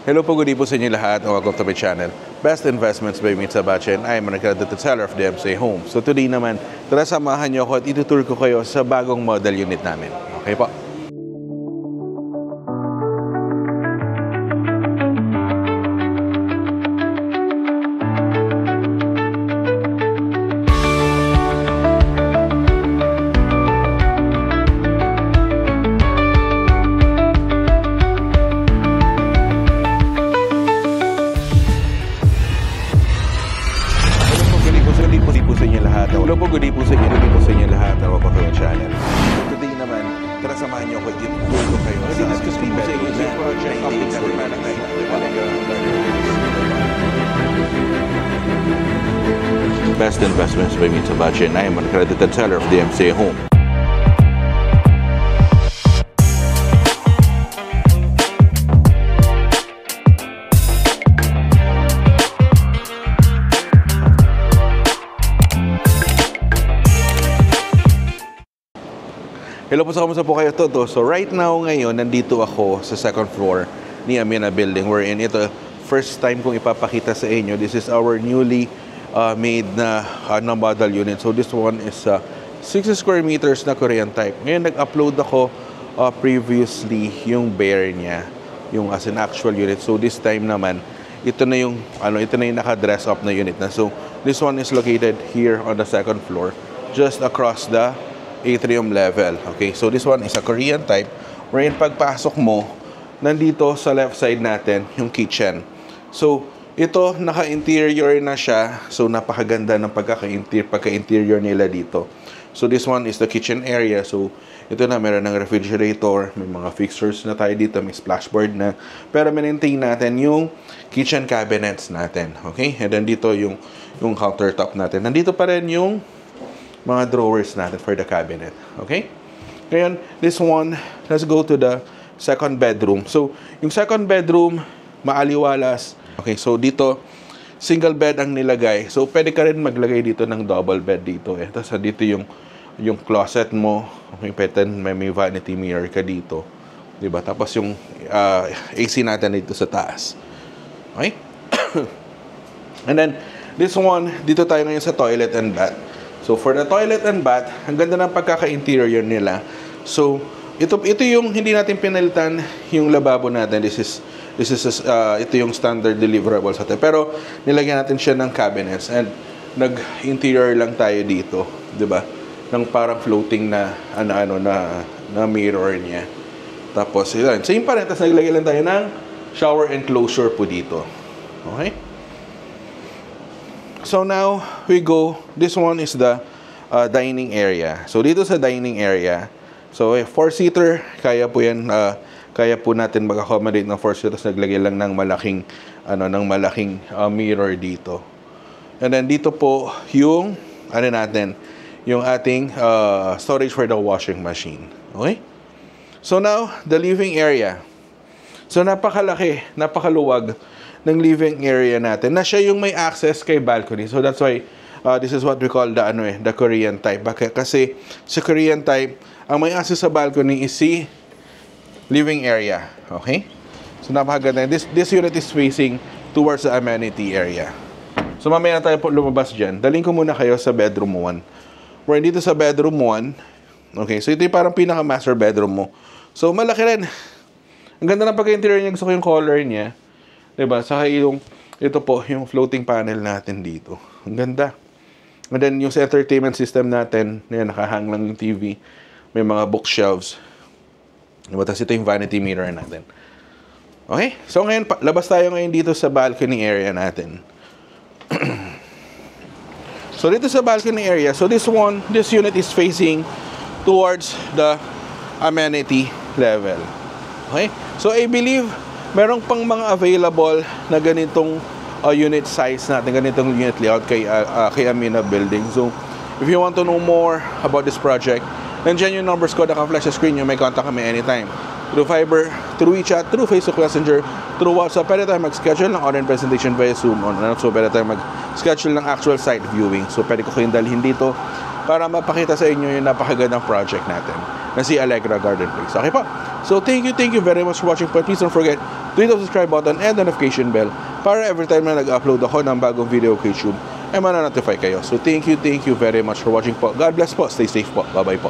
Hello po, good evening po sa inyo lahat and welcome to my channel, Best Investments by Mitch Sabache, and I am an accredited seller of DMCA Homes. So today naman, tara samahan niyo ako at itutur ko kayo sa bagong model unit namin. Okay po? Hello po, good evening po sa inyo lahat na welcome to my channel. So today naman, tara samahan niyo ako i-tour ko kayo sa discuss ko po sa inyo sa project updates natin malaki. Best Investments by Mitch Sabache, and I am an accredited seller of DMCA Home. Hello po, kamusta po kayo todo? So right now ngayon, nandito ako sa second floor ni Amina Building, wherein ito, first time kong ipapakita sa inyo. This is our newly made na model unit. So this one is 60 square meters na Korean type. Ngayon nag-upload ako previously yung bare niya, yung as an actual unit. So this time naman, ito na yung naka-dress up na unit na. So this one is located here on the second floor, just across the atrium level. Okay, so this one is a Korean type, wherein pagpasok mo, nandito sa left side natin yung kitchen. So ito, naka-interior na siya. So napakaganda ng pagka-interior nila dito. So this one is the kitchen area. So ito na, meron ng refrigerator, may mga fixtures na tayo dito, may splashboard na. Pero maintain natin yung kitchen cabinets natin. Okay, and then dito yung countertop natin. Nandito pa rin yung mga drawers natin for the cabinet. Okay? Ngayon, this one, let's go to the second bedroom. So, yung second bedroom, maaliwalas. Okay, so dito, single bed ang nilagay. So, pwede ka rin maglagay dito ng double bed dito. Tapos, dito yung closet mo. Okay, pwede may vanity mirror ka dito. Diba? Tapos, yung AC natin dito sa taas. Okay? And then, this one, dito tayo ngayon sa toilet and bath. So for the toilet and bath, ang ganda ng pagkaka-interior nila. So ito yung hindi natin pinalitan yung lababo natin. Ito yung standard deliverable sa atin. Pero nilagyan natin siya ng cabinets and nag-interior lang tayo dito, 'di ba? Ng parang floating na na mirror niya. Tapos yun, same pa rin. Tapos naglagay lang tayo ng shower enclosure po dito. Okay? So now we go, this one is the dining area. So dito sa dining area, so 4-seater, kaya po yan, kaya po natin mag-accommodate ng 4-seater. Naglagay lang ng malaking mirror dito. And then dito po yung yung ating storage for the washing machine. Okay? So now the living area. So napakalaki, napakaluwag ng living area natin na siya yung may access kay balcony. So that's why this is what we call the Korean type. Kasi sa Korean type, ang may access sa balcony is si living area. Okay? So napakaganda. This unit is facing towards the amenity area. So mamaya na tayo po lumabas dyan. Daling ko muna kayo sa bedroom 1. We're dito sa bedroom 1. Okay, so ito yung parang pinaka-master bedroom mo. So malaki rin. Ang ganda ng pagka-interior niya. Gusto ko yung color niya. Diba? Saka ito po, yung floating panel natin dito. Ang ganda. And then, yung sa entertainment system natin, nakahang lang yung TV. May mga bookshelves. Diba? Tapos ito yung vanity mirror natin. Okay? So, ngayon, labas tayo ngayon dito sa balcony area natin. So, dito sa balcony area, so this unit is facing towards the amenity level. Okay? So, I believe merong pang mga available na ganitong unit size natin, ganitong unit layout kay Amina Building. So, if you want to know more about this project, nandiyan yung numbers ko, naka-flash sa screen nyo, may contact kami anytime. Through Viber, through WeChat, through Facebook Messenger, through WhatsApp. Pwede tayo mag-schedule ng online presentation via Zoom. So, pwede tayo mag-schedule ng actual site viewing. So, pwede ko kayong dalhin dito para mapakita sa inyo yung napakagandang project natin na si Allegra Garden Place. Okay po? So thank you very much for watching po. Please don't forget to hit the subscribe button and the notification bell para every time na nag-upload ako ng bagong video kay YouTube ay mana-notify kayo. So thank you very much for watching po. God bless po. Stay safe po. Bye-bye po.